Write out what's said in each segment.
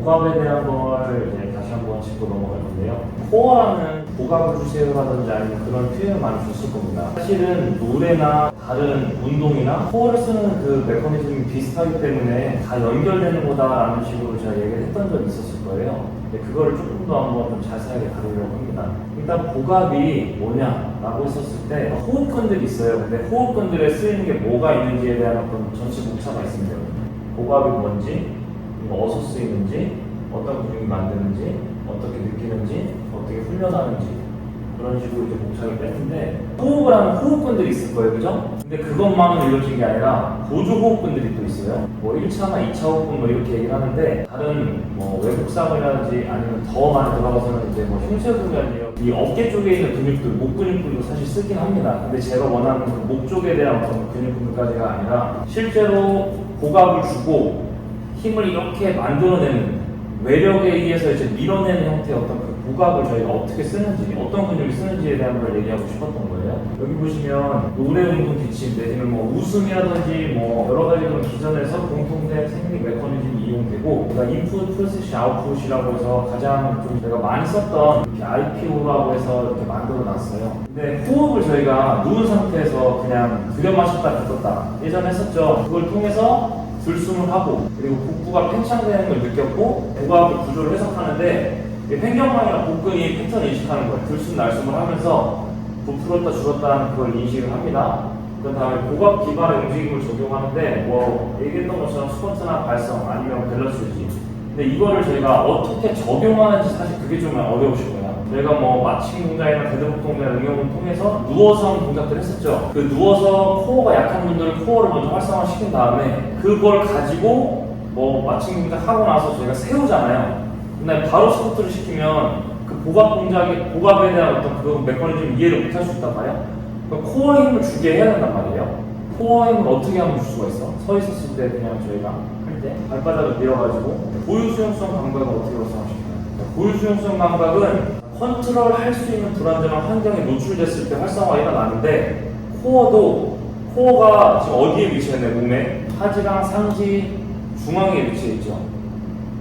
복압에 대한 걸 이제 다시 한번 짚고 넘어갈 건데요. 코어라는 복압을 주세요라든지 아니면 그런 표현을 많이 줬을 겁니다. 사실은 노래나 다른 운동이나 코어를 쓰는 그 메커니즘이 비슷하기 때문에 다 연결되는 거다라는 식으로 제가 얘기를 했던 적이 있었을 거예요. 근데 그거를 조금 더 한번 좀 자세하게 다루려고 합니다. 일단 복압이 뭐냐라고 했었을 때 호흡근들이 있어요. 근데 호흡근들에 쓰이는 게 뭐가 있는지에 대한 어떤 전체 목차가 있습니다. 복압이 뭔지, 어디서 쓰이는지, 어떤 근육이 만드는지, 어떻게 느끼는지, 어떻게 훈련하는지 그런 식으로 이제 목차를 뺐는데 호흡을 하는 호흡근들이 있을 거예요, 그죠? 근데 그것만으로 이루어진 게 아니라 보조 호흡근들이 또 있어요. 뭐 1차나 2차 호흡근 뭐 이렇게 얘기를 하는데 다른 뭐 외국사고라든지 아니면 더 많이 들어가서는 이제 뭐 흉쇄근이라든지 이 어깨 쪽에 있는 근육들, 목 근육들도 사실 쓰긴 합니다. 근데 제가 원하는 그 목 쪽에 대한 어떤 근육근까지가 아니라 실제로 복압을 주고 힘을 이렇게 만들어내는 외력에 의해서 이제 밀어내는 형태의 어떤 그 복압을 저희가 어떻게 쓰는지, 어떤 근육이 쓰는지에 대한 걸 얘기하고 싶었던 거예요. 여기 보시면 노래 운동 기침 내지는 뭐 웃음이라든지 뭐 여러 가지 그런 기전에서 공통된 생리 메커니즘이 이용되고, 그러니까 인풋, 프로세스, 아웃풋이라고 해서 가장 좀 제가 많이 썼던 이렇게 IPO라고 해서 이렇게 만들어 놨어요. 근데 호흡을 저희가 누운 상태에서 그냥 들여 마셨다 뱉었다 예전에 했었죠. 그걸 통해서 들숨을 하고 그리고 복부가 팽창되는 걸 느꼈고 복압의 구조를 해석하는데 횡격막이나 복근이 패턴을 인식하는 거예요. 들숨 날숨을 하면서 부풀었다 줄었다 하는 걸 인식을 합니다. 그 다음에 복압 기반의 움직임을 적용하는데 뭐 얘기했던 것처럼 스쿼트나 발성 아니면 밸런스 유지, 근데 이거를 저희가 어떻게 적용하는지 사실 그게 좀 어려우실 거예요. 저희가 뭐 마칭 동작이나 데드복 동작 응용을 통해서 누워서 하는 동작들을 했었죠. 그 누워서 코어가 약한 분들은 코어를 먼저 활성화시킨 다음에 그걸 가지고 뭐 마칭 동작 하고 나서 저희가 세우잖아요. 근데 바로 스쿼트를 시키면 그 복압 동작이 복압에 대한 어떤 그 메커니즘 이해를 못 할 수 있단 말이에요. 그러니까 코어에 힘을 주게 해야 된단 말이에요. 코어 힘을 어떻게 하면 줄 수가 있어? 서 있었을 때 그냥 저희가 할 때 발바닥을 밀어가지고 고유 수용성 감각을 어떻게 활성화시켜요? 고유 수용성 감각은 컨트롤 할 수 있는 불안정한 환경에 노출됐을 때 활성화가 일어나는데 코어가 지금 어디에 위치해 있나요? 몸에? 하지랑 상지 중앙에 위치해 있죠.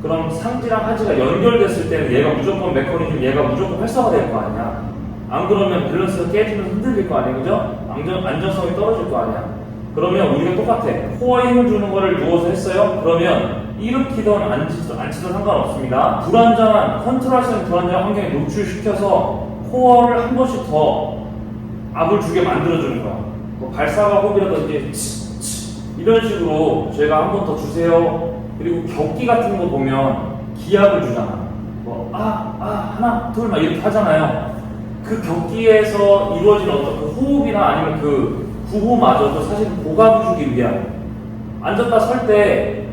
그럼 상지랑 하지가 연결됐을 때는 얘가 무조건 메커니즘, 얘가 무조건 활성화될 거 아니야. 안 그러면 밸런스가 깨지면서 흔들릴 거 아니에요, 그죠? 안정성이 떨어질 거 아니야. 그러면 우리가 똑같아. 코어에 힘을 주는 거를 누워서 했어요. 그러면 일으키던 앉히던 상관없습니다. 불안정한, 컨트롤할 수 있는 불안정한 환경에 노출시켜서 코어를 한 번씩 더 압을 주게 만들어주는 거야. 뭐 발사가 호흡이라든지 이런 식으로 저희가 한 번 더 주세요. 그리고 격기 같은 거 보면 기압을 주잖아. 뭐 하나 둘 막 이렇게 하잖아요. 그 격기에서 이루어지는 어떤 그 호흡이나 아니면 그 구호마저도 사실 복압을 주기 위한, 앉았다 설 때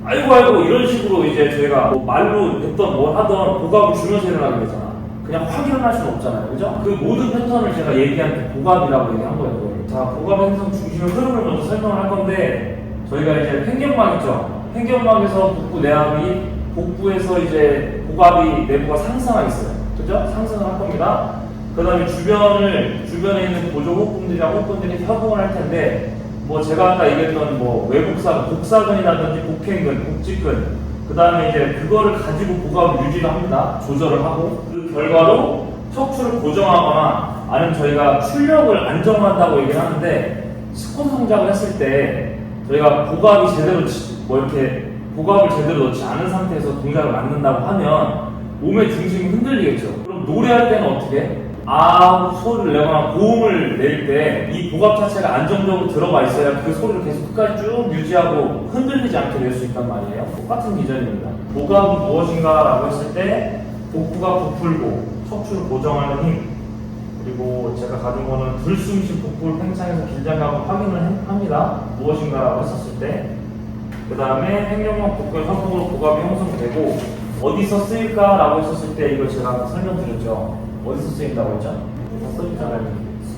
아이고 이런 식으로 이제 저희가 뭐 말로 했던 뭘 하던 복압을 주면서 일어나게 되잖아. 그냥 확 일어날 수는 없잖아요, 그죠? 그 모든 패턴을 제가 얘기한 게 복압이라고 얘기한 거예요. 자, 복압 행성 중심의 흐름을 먼저 설명을 할 건데, 저희가 이제 횡격막 있죠? 횡격막에서 복부 내압이, 복부에서 이제 복압이 내부가 상승하겠어요. 그죠? 상승을 할 겁니다. 그 다음에 주변에 있는 보조 호흡근들이랑 호흡근들이 협응을 할 텐데, 뭐 제가 아까 얘기했던 뭐 외복사근, 복사근이라든지 복행근, 복직근, 그 다음에 이제 그거를 가지고 복압을 유지를 합니다. 조절을 하고, 그 결과로 척추를 고정하거나 아니면 저희가 출력을 안정한다고 얘기를 하는데, 스쿼트 동작을 했을 때 저희가 복압이 제대로 복압을 제대로 넣지 않은 상태에서 동작을 만든다고 하면 몸의 중심이 흔들리겠죠. 그럼 노래할 때는 어떻게 해? 소리를 내거나 고음을 낼 때 이 복압 자체가 안정적으로 들어가 있어야 그 소리를 계속 끝까지 쭉 유지하고 흔들리지 않게 낼 수 있단 말이에요. 똑같은 기전입니다. 복압은 무엇인가 라고 했을 때 복부가 부풀고 척추를 고정하는 힘, 그리고 제가 가진 거는 들숨쉬 복부를 팽창해서 긴장감을 확인을 합니다. 무엇인가 라고 했었을 때, 그 다음에 횡격막 복근 협곡으로 복압이 형성되고 어디서 쓰일까 라고 했었을 때 이걸 제가 설명드렸죠. 어디서 쓰인다고 했죠? 써있잖아요.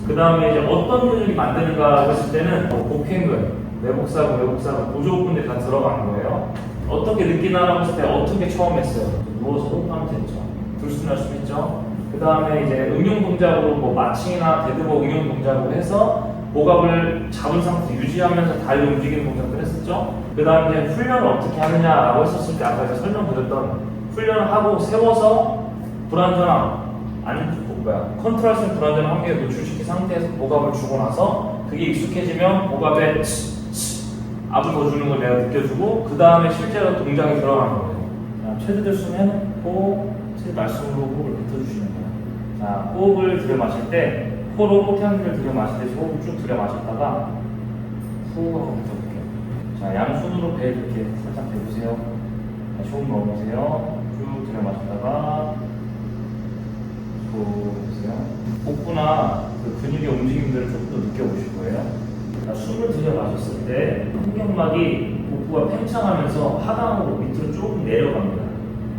그 다음에 이제 어떤 근육이 만드는가 했을 때는 복행근, 내복사근, 보조근들이 다 들어가는 거예요. 어떻게 느끼나라고 했을 때 어떻게 처음 했어요? 누워서 호흡하면 됐죠. 들숨날 수 있죠. 그 다음에 이제 응용 동작으로 뭐 마칭이나 데드복 응용 동작으로 해서 복압을 잡은 상태 유지하면서 다리를 움직이는 동작을 했었죠. 그 다음에 훈련을 어떻게 하느냐라고 했었을 때 아까 제가 설명드렸던 훈련을 하고 세워서 불안전함 컨트롤성 불안전 환경에 노출시킨 상태에서 복압을 주고 나서 그게 익숙해지면 복압에 압을 더 주는 걸 내가 느껴주고 그 다음에 실제로 동작이 들어가는 거예요. 자, 최대 들숨 해놓고 최대 말씀으로 호흡을 뱉어주시는 거예요. 자, 호흡을 들여 마실 때 코로 꽃향기를 들여 마시듯이 호흡을 쭉 들여 마셨다가 후 하고 뱉어볼게요. 자, 양손으로 배 이렇게 살짝 대보세요. 다시 호흡 넣어보세요. 쭉 들여 마셨다가 보세요. 복부나 그 근육의 움직임들을 조금 더 느껴보실 거예요. 자, 숨을 들여 마셨을 때 횡격막이 복부가 팽창하면서 하강으로 밑으로 조금 내려갑니다.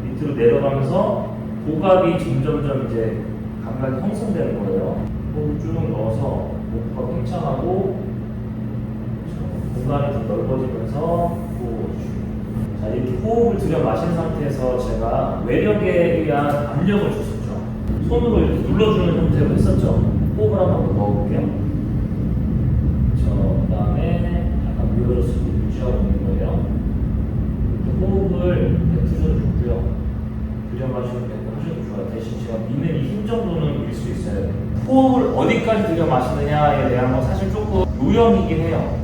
밑으로 내려가면서 복압이 점점점 이제 감각이 형성되는 거예요. 호흡을 쭉 넣어서 복부가 팽창하고 공간이 더 넓어지면서 자, 이렇게 호흡을 들여 마신 상태에서 제가 외력에 의한 압력을 줬었죠. 손으로 이렇게 눌러주는 형태로 했었죠. 호흡을 한번 더 넣어볼게요. 그 다음에 약간 미어졌을 때 유지하고 있는 거예요. 이렇게 호흡을 뱉으셔도 좋고요. 들여 마시는 게 하셔도 좋아요. 대신 제가 미는 이 힘 정도는 밀 수 있어야 돼요. 호흡을 어디까지 들여 마시느냐에 대한 건 사실 조금 요령이긴 해요.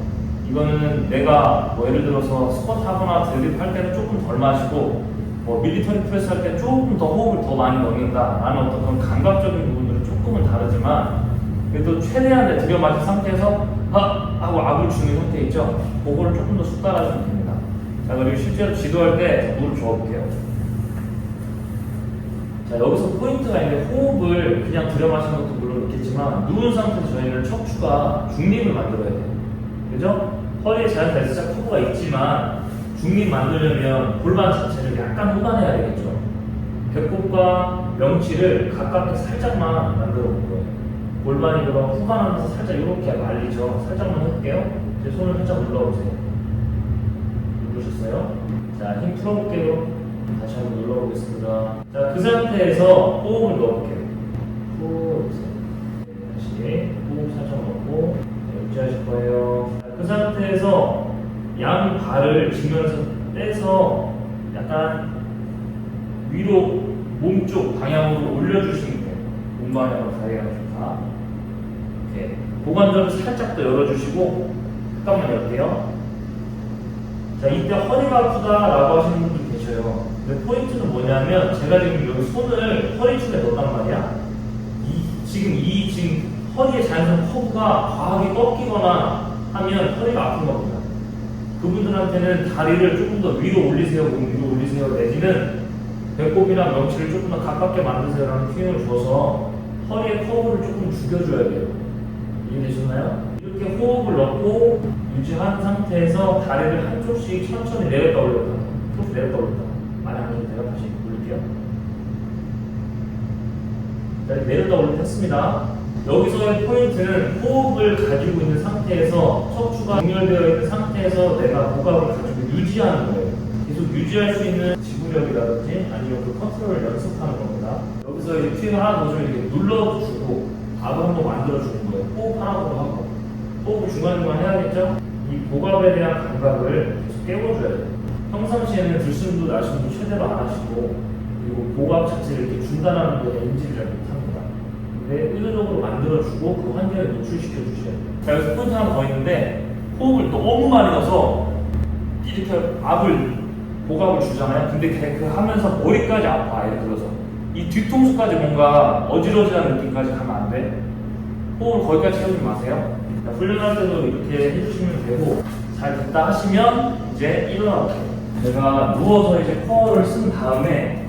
이거는 내가 뭐 예를 들어서 스쿼트 하거나 데드리프트 할 때는 조금 덜 마시고 뭐 밀리터리 프레스 할 때 조금 더 호흡을 더 많이 넣는다라는 어떤 그런 감각적인 부분들은 조금은 다르지만 그래도 최대한 내 들여 마신 상태에서 하고 압을 주는 형태 있죠? 그거를 조금 더 쑥 따라주면 됩니다. 자, 그리고 실제로 지도할 때 물을 줘볼게요. 자, 여기서 포인트가 있는데 호흡을 그냥 들여 마시는 것도 물론 있겠지만 누운 상태에서 저희는 척추가 중립을 만들어야 돼요. 그죠? 허리에 자연스레 S자 커브가 있지만 중립 만들려면 골반 자체를 약간 후반해야 되겠죠. 배꼽과 명치를 가깝게 살짝만 만들어 볼 거예요. 골반이 그럼 후반하면서 살짝 이렇게 말리죠. 살짝만 해볼게요. 제 손을 살짝 눌러보세요. 누르셨어요? 자, 힘 풀어볼게요. 다시 한번 눌러보겠습니다. 자, 그 상태에서 호흡을 넣어볼게요. 후, 다시 호흡 살짝 넣고 유지하실 거예요. 자, 그 상태에서 양 발을 지면서 떼서 약간 위로 몸쪽 방향으로 올려주시면 돼요. 몸 방향으로 다리가 좋다. 이렇게 고관절을 살짝 더 열어주시고 잠깐만 열게요. 자, 이때 허리가 아프다라고 하시는 분들 계셔요. 근데 포인트는 뭐냐면 제가 지금 여기 손을 허리춤에 넣었단 말이야. 지금 허리의 자연스러운 커브가 과하게 꺾이거나 하면 허리가 아픈 겁니다. 그분들한테는 다리를 조금 더 위로 올리세요, 몸 위로 올리세요, 내지는 배꼽이나 명치를 조금 더 가깝게 만드세요라는 표현을 줘서 허리의 커브를 조금 죽여줘야 돼요. 이해되셨나요? 이렇게 호흡을 넣고 유지한 상태에서 다리를 한쪽씩 천천히 내렸다 올렸다, 내렸다 올렸다. 많이 안 해도 돼요. 다시 올릴게요. 내렸다 올렸다 했습니다. 여기서의 포인트는 호흡을 가지고 있는 상태에서 척추가 동렬되어 있는 상태에서 내가 복압을 가지고 유지하는 거예요. 계속 유지할 수 있는 지구력이라든지 아니면 그 컨트롤을 연습하는 겁니다. 여기서 이제 퀴을 하나 더 주면 이렇게 눌러주고 압을 한번 만들어주는 거예요. 호흡 하나 더 하고 호흡을 중간중간 해야겠죠? 이 복압에 대한 감각을 계속 깨워줘야 돼요. 평상시에는 들숨도 날숨도 최대로 안 하시고 그리고 복압 자체를 이렇게 중단하는 데 인지를 잘 못합니다. 의도적으로 만들어주고 그 환경에 노출시켜 주셔야 돼요. 자, 여기서 포인트 하나 더 있는데 호흡을 너무 많이 넣어서 이렇게 압을 복압을 주잖아요. 근데 그 하면서 머리까지 아파. 예를 들어서 이 뒤통수까지 뭔가 어지러지한 느낌까지 가면 안 돼. 호흡을 거기까지 채우지 마세요. 자, 훈련할 때도 이렇게 해주시면 되고 잘 됐다 하시면 이제 일어나세요. 제가 누워서 이제 코어를 쓴 다음에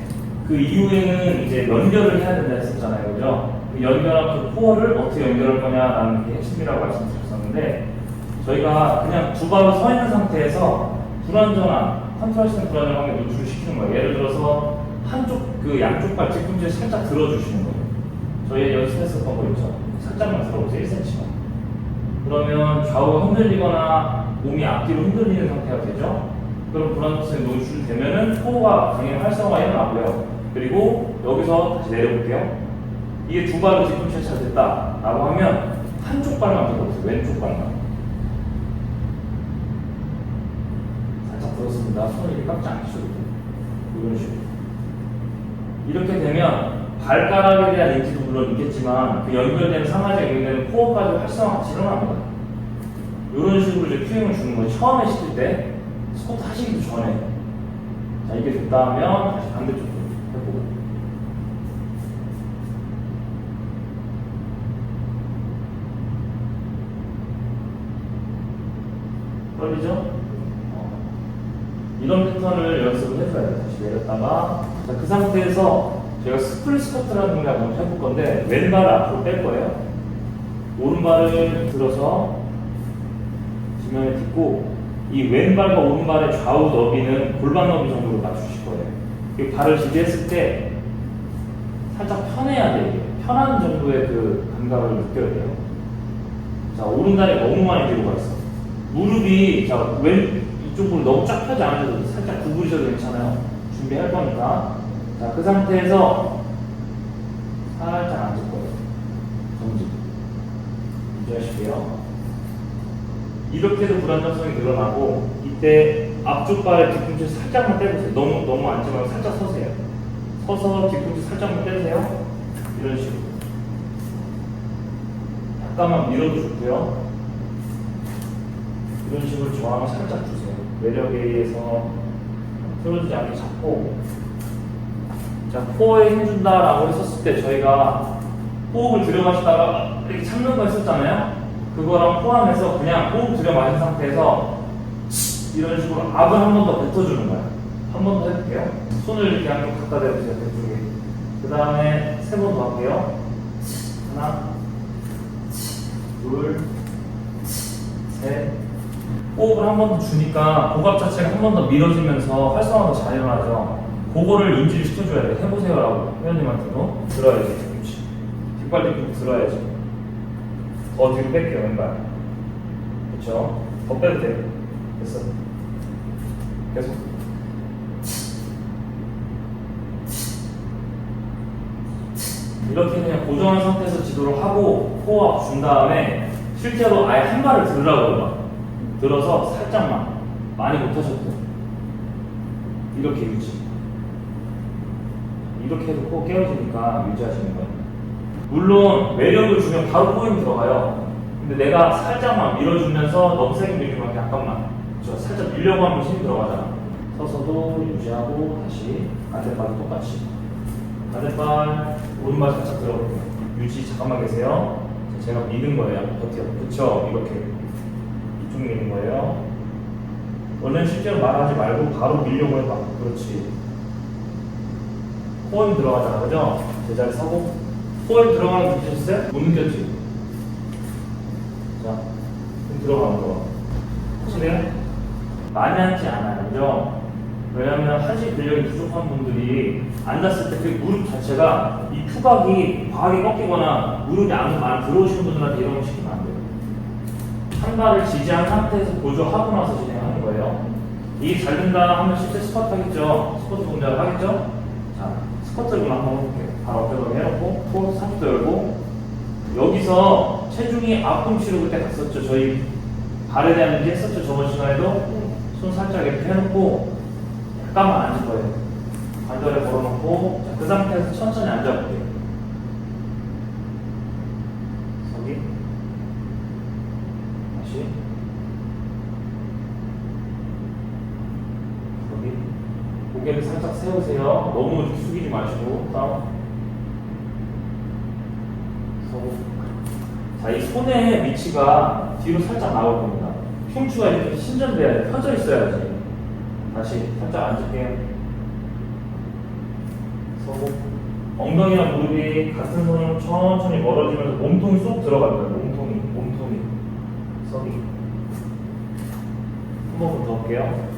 그 이후에는 이제 연결을 해야 된다 했었잖아요. 그죠? 연결한 그 코어를 어떻게 연결할 거냐라는 게 핵심이라고 말씀드렸었는데 저희가 그냥 두 발로 서 있는 상태에서 불안전한 컨트롤 불안전 환경에 노출시키는 거예요. 예를 들어서 한쪽 그 양쪽 발 뒤꿈치를 살짝 들어주시는 거예요. 저희 연습했었던 거 있죠. 살짝만 들어보세요. 1cm만. 그러면 좌우가 흔들리거나 몸이 앞뒤로 흔들리는 상태가 되죠. 그럼 불안정성이 노출되면은 코어가 당연히 활성화가 일어나고요. 그리고 여기서 다시 내려볼게요. 이게 두 발로 뒤꿈치가 잘 됐다라고 하면 한쪽 발만 펴보세요. 왼쪽 발만. 살짝 들었습니다. 손을 이렇게 깍지 안 치셔도 돼요. 이런 식으로. 이렇게 되면 발가락에 대한 인지도 물론 있겠지만 그 연결되는 상하제 연결되는 코어까지 활성화 같이 일어납니다. 이런 식으로 이제 큐잉을 주는 거예요. 처음에 시킬 때 스쿼트 하시기도 전에. 자, 이게 됐다 하면 다시 반대쪽으로 해보고. 떨리죠? 이런 패턴을 연습을 해줘야 돼요. 다시 내렸다가. 자, 그 상태에서 제가 스플릿 스쿼트라는 걸 한번 해볼 건데 왼발을 앞으로 뺄 거예요. 오른발을 들어서 지면에 딛고 이 왼발과 오른발의 좌우 너비는 골반 너비 정도로 맞추실 거예요. 이 발을 지지했을 때 살짝 편해야 돼요. 편한 정도의 그 감각을 느껴야 돼요. 자, 오른다리 너무 많이 뒤로 가 있어. 무릎이 자, 이쪽으로 너무 쫙 펴지 않아도 살짝 구부리셔도 괜찮아요. 준비할 거니까. 자, 그 상태에서 살짝 앉을 거예요. 정지. 유지하실게요. 이렇게도 불안정성이 늘어나고 이때 앞쪽 발의 뒤꿈치 살짝만 떼보세요. 너무 앉지 말고 살짝 서세요. 서서 뒤꿈치 살짝만 떼세요. 이런 식으로. 약간만 밀어도 좋고요. 이런 식으로 저항을 살짝 주세요. 매력에 의해서 틀어지지 않게 잡고. 자, 코어에 힘준다라고 했었을 때 저희가 호흡을 들여마시다가 이렇게 참는 거 했었잖아요. 그거랑 포함해서 그냥 호흡 들여마신 상태에서 이런 식으로 압을 한 번 더 뱉어주는 거예요. 한 번 더 해볼게요. 손을 이렇게 한번 갖다 대보세요. 왼쪽에. 그 다음에 3번 더 할게요. 하나, 둘, 셋. 호흡을 한 번 더 주니까 고갑 자체가 한 번 더 밀어지면서 활성화가 잘 일어나죠. 그거를 인지를 시켜줘야 돼요. 해보세요라고 회원님한테도 들어야지. 뒤꿈치. 뒷발 뒤꿈치 들어야지. 더 뒤로 뺄게요. 왼발. 그렇죠? 더 빼도 돼요. 됐어. 계속. 이렇게 그냥 고정한 상태에서 지도를 하고 코어업 준 다음에 실제로 아예 한 발을 들으라고 해요. 들어서 살짝만. 많이 못하셔도 돼요. 이렇게 유지. 이렇게 해도 코 깨어지니까 유지하시는 거예요. 물론 매력을 주면 바로 코에 들어가요. 근데 내가 살짝만 밀어주면서 너무 세게 밀리면 약간만. 그렇죠? 살짝 밀려고 하면 힘이 들어가잖아. 서서도 유지하고 다시 반대발도 똑같이. 반대발 오른발 살짝 들어볼게요. 유지 잠깐만 계세요. 제가 미는 거예요. 버텨. 그쵸? 이렇게 이쪽 미는 거예요. 원래는 실제로 말하지 말고 바로 밀려고 해봐. 그렇지. 코어 힘 들어가잖아. 그죠? 제자리 서고 코어에 들어가는 거 느끼셨어요? 못 느꼈지? 자, 힘 들어가는 거 확실해요? 많이 앉지 않아요. 그죠? 왜냐면 하지 근력이 부족한 분들이 앉았을 때 그 무릎 자체가 이 투각이 과하게 꺾이거나 무릎이 안 많이 들어오신 분들한테 이런 거 시키면 안 돼요. 한 발을 지지한 상태에서 보조하고 나서 진행하는 거예요. 이 잘 된다 하면 실제 스쿼트 하겠죠? 스쿼트 동작을 하겠죠? 자, 스쿼트를 한번 해볼게요. 발 어깨로 해놓고 코 30도 열고 여기서 체중이 앞꿈치로 그때 갔었죠. 저희 발에 대한 얘기 했었죠. 저번 시간에도 손 살짝 이렇게 해놓고 약간만 앉을 거예요. 관절에 걸어놓고 자, 그 상태에서 천천히 앉아볼게요. 서기 다시 서기 고개를 살짝 세우세요. 너무 이렇게 숙이지 마시고 다운 서고. 자, 이 손의 위치가 뒤로 살짝 나올 겁니다. 흉추가 이렇게 신전돼야 돼. 펴져 있어야지. 다시 살짝 앉을게요. 서고 엉덩이랑 무릎이 같은 선으로 천천히 멀어지면서 몸통이 쏙 들어갈 거예요. 몸통이 서기. 한 번 더 할게요.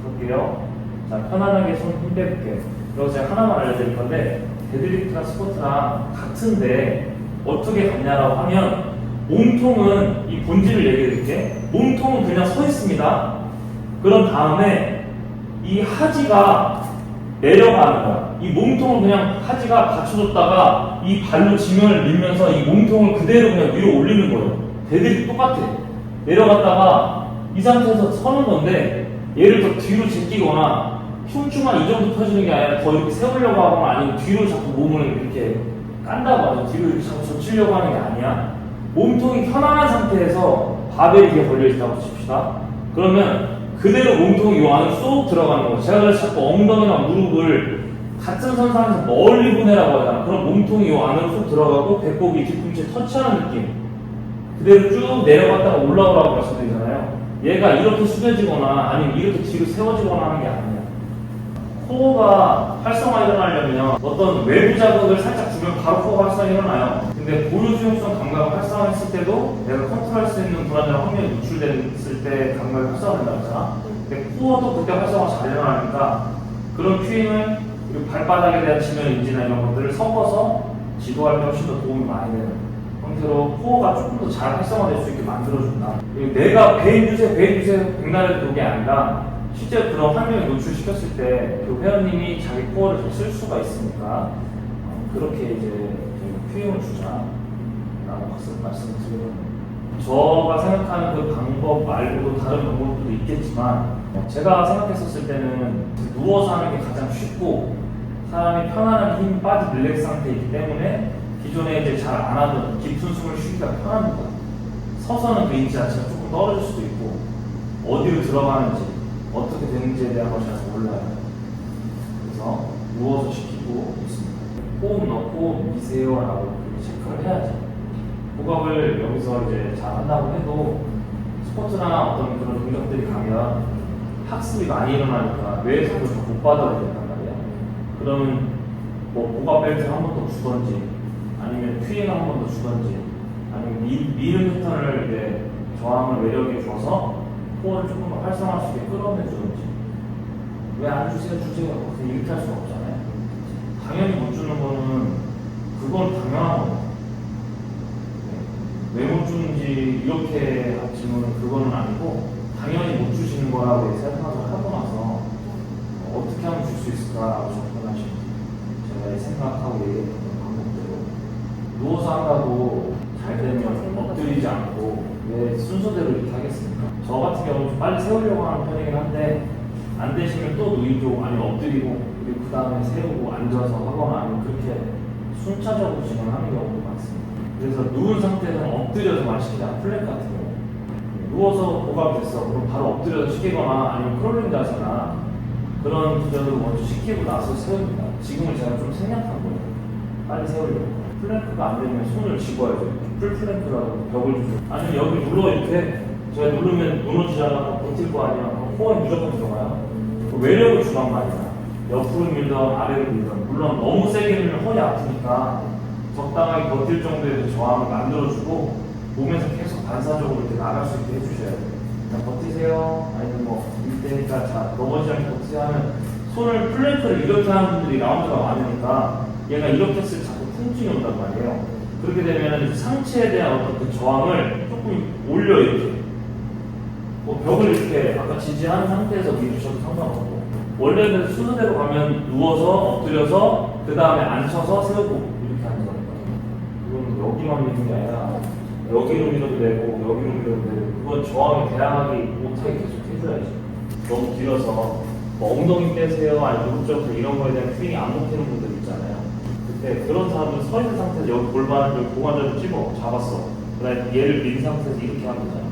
서기요. 자, 편안하게 손 힘 빼볼게요. 그리고 제가 하나만 알려드릴 건데 데드리프트랑 스쿼트랑 같은데 어떻게 같냐라고 하면 몸통은 이 본질을 얘기해 드릴게. 몸통은 그냥 서 있습니다. 그런 다음에 이 하지가 내려가는 거야. 이 몸통을 그냥 하지가 받쳐줬다가 이 발로 지면을 밀면서 이 몸통을 그대로 그냥 위로 올리는 거예요. 대들이 똑같아. 내려갔다가 이 상태에서 서는 건데 얘를 더 뒤로 제끼거나 흉추만 이 정도 펴지는 게 아니라 더 이렇게 세우려고 하거나 아니면 뒤로 자꾸 몸을 이렇게 깐다고 하죠. 뒤로 이렇게 자꾸 젖히려고 하는 게 아니야. 몸통이 편안한 상태에서 바벨이 이게 걸려있다고 칩시다. 그러면 그대로 몸통이 이 안으로 쏙 들어가는 거예요. 제가 그래서 자꾸 엉덩이나 무릎을 같은 선상에서 멀리 보내라고 하잖아. 그럼 몸통이 이 안으로 쏙 들어가고 배꼽이 뒤꿈치에 터치하는 느낌. 그대로 쭉 내려갔다가 올라오라고 말씀드리잖아요. 얘가 이렇게 숙여지거나 아니면 이렇게 뒤로 세워지거나 하는 게 아니야. 코어가 활성화 일어나려면 어떤 외부 자극을 살짝 주면 바로 코어가 활성화 일어나요. 근데 고유수용성 감각을 활성화했을 때도 내가 컨트롤할 수 있는 불안정 확률이 노출됐을 때 감각이 활성화된다고 했잖아. 근데 코어도 그때 활성화 잘 일어나니까 그런 큐잉을 그리고 발바닥에 대한 지면 인지나 이런 것들을 섞어서 지도할 때 훨씬 더 도움이 많이 되는 형태로 코어가 조금 더 잘 활성화될 수 있게 만들어준다. 그리고 내가 배인 주세 백날을 도게 아니라 실제 그런 환경에 노출시켰을 때 그 회원님이 자기 코어를 더 쓸 수가 있으니까 그렇게 이제 큐잉을 주자라고 말씀드리는 제가 생각하는 그 방법 말고도 다른 방법도 있겠지만 제가 생각했었을 때는 누워서 하는 게 가장 쉽고 사람이 편안한 힘 빠진 릴렉스 상태이기 때문에 기존에 이제 잘 안 하던 깊은 숨을 쉬기가 편합니다. 서서는 그 인지 자체가 조금 떨어질 수도 있고 어디로 들어가는지 어떻게 되는지에 대한 것이 잘 몰라요. 그래서 누워서 시키고 있습니다. 호흡 넣고 미세요라고 체크를 해야죠. 호흡을 여기서 이제 잘 한다고 해도 스쿼트나 어떤 그런 동작들이 가면 학습이 많이 일어나니까 뇌에서도 좀 못 받아야 된단 말이에요. 그러면 뭐 고가 벨트를 한 번 더 주던지 아니면 큐잉을 한 번 더 주던지 아니면 미는 패턴을 이제 저항을 매력에 줘서 코어를 조금 더 활성화할 수 있게 끌어내 주던지 왜 안 주세요 이렇게 할 수가 없잖아요. 당연히 못 주는 거는 그건 당연한 거예요. 왜 못 주는지 이렇게 질문은 그거는 아니고 당연히 못 주시는 거라고 생각을 하고 나서 어떻게 하면 줄 수 있을까라고 접근하시면 제가 생각하고 얘기했던 방법대로 누워서 한다고 잘 되면 엎드리지 않고 왜 순서대로 이렇게 하겠습니까? 저 같은 경우는 좀 빨리 세우려고 하는 편이긴 한데 안 되시면 또 누이고 아니면 엎드리고 그리고 그 다음에 세우고 앉아서 하거나 아니면 그렇게 순차적으로 진행하는 경우도 많습니다. 그래서 누운 상태에서는 엎드려서만 시키자. 플랭크 같은 경우 누워서 고갑이 됐어. 그럼 바로 엎드려서 시키거나 아니면 크롤링 자세나 그런 기전으로 먼저 시키고 나서 세웁니다. 지금은 제가 좀 생략한 거예요. 빨리 세우려고. 플랭크가 안 되면 손을 집어야죠. 풀 플랭크라고 벽을 주죠. 아니면 여기 눌러 이렇게 제가 누르면 무너지잖아. 버틸 거 아니야. 코어에 무조건 들어가요. 외력을 주란 말이야. 옆으로 밀던 아래로 밀던. 물론 너무 세게 밀면 허리 아프니까 적당하게 버틸 정도의 저항을 만들어주고 몸에서 계속 반사적으로 이렇게 나갈 수 있게 해주셔야 돼요. 자, 버티세요. 아니면 뭐 이때니까 자 넘어지지 않게 버티세요 하면 손을 플랭크를 이렇게 하는 분들이 라운드가 많으니까 얘가 이렇게 했을 때 자꾸 통증이 온단 말이에요. 그렇게 되면 상체에 대한 어떤 그 저항을 조금 올려 이렇게 뭐 벽을 이렇게 아까 지지한 상태에서 밀으셔도 상관없고 원래는 순서대로 가면 누워서 엎드려서 그 다음에 앉혀서 세우고 이렇게 하는 거니까 이건 여기만 미는 게 아니라 여기로 밀어도 되고 여기로 밀어도 되고 그건 저항이 다양하게 못하게 계속 해줘야지. 너무 길어서 뭐 엉덩이 빼세요 아니면 무릎 접고 이런 거에 대한 큐잉이 안 먹히는 분들 있잖아요. 그때 그런 사람은 서 있는 상태에서 여기 골반을 고관절을 잡았어. 그 다음에 얘를 민 상태에서 이렇게 하면 되잖아.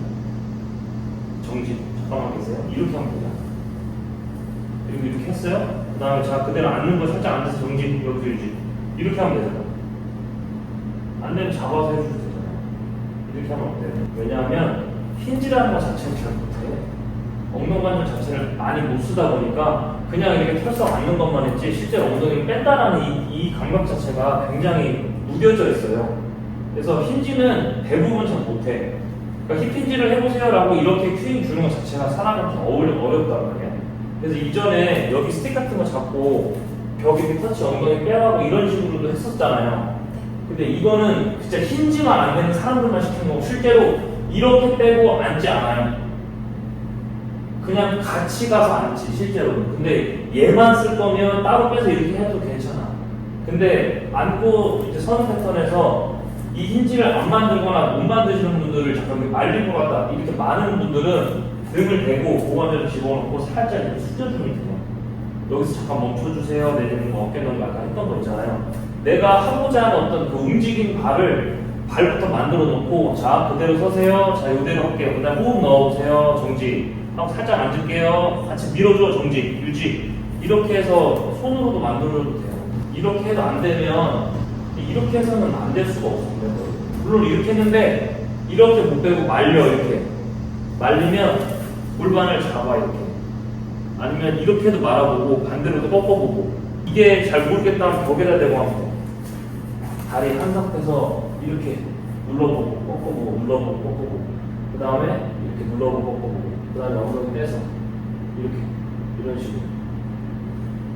정지 잠깐만 계세요. 이렇게 하면 되잖아. 그리고 이렇게 했어요. 그 다음에 자 그대로 앉는 거 살짝 앉아서 정지 여기 유지 이렇게 하면 되잖아. 안 되면 잡아서 해주면 되잖아. 이렇게 하면 어때요? 왜냐하면 힌지라는 것 자체를 잘 못해. 엉덩관절 자체를 많이 못 쓰다 보니까 그냥 이렇게 털썩 앉는 것만 했지 실제로 엉덩이를 뺀다라는 이 감각 자체가 굉장히 무뎌져 있어요. 그래서 힌지는 대부분 잘 못해. 그러니까 힙힌지를 해보세요라고 이렇게 큐잉 주는 것 자체가 사람한테 어렵단 말이야. 그래서 이전에 여기 스틱 같은 거 잡고 벽 이렇게 터치 엉덩이 빼라고 이런 식으로도 했었잖아요. 근데 이거는 진짜 힌지만 안 되는 사람들만 시키는 거고 실제로 이렇게 빼고 앉지 않아요. 그냥 같이 가서 앉지 실제로는. 근데 얘만 쓸 거면 따로 빼서 이렇게 해도 괜찮아. 근데 앉고 이제 서는 패턴에서 이 힌지를 안 만들거나 못 만드시는 분들을 잠깐 말릴 것 같다 이렇게 많은 분들은 등을 대고 고관절을 집어넣고 살짝 이렇게 숙여주면 돼요. 여기서 잠깐 멈춰주세요 내리는 거, 어깨 너무 아까 했던 거 있잖아요. 내가 하고자 하는 어떤 그 움직인 발을 발부터 만들어 놓고, 자 그대로 서세요. 자 이대로 할게요. 그 다음 호흡 넣어보세요. 정지 하고 살짝 앉을게요. 같이 밀어줘. 정지 유지. 이렇게 해서 손으로도 만들어도 돼요. 이렇게 해도 안 되면 이렇게 해서는 안 될 수가 없습니다. 물론 이렇게 했는데 이렇게 못 빼고 말려. 이렇게 말리면 골반을 잡아. 이렇게 아니면 이렇게 해도 말아보고 반대로도 꺾어보고. 이게 잘 모르겠다 하면 벽에다 대고 하면 다리 한 상태에서 이렇게 눌러보고 꺾어보고 눌러보고 꺾어보고 그 다음에 이렇게 눌러보고 꺾어보고 그 다음에 엉덩이 떼서 이렇게 이런 식으로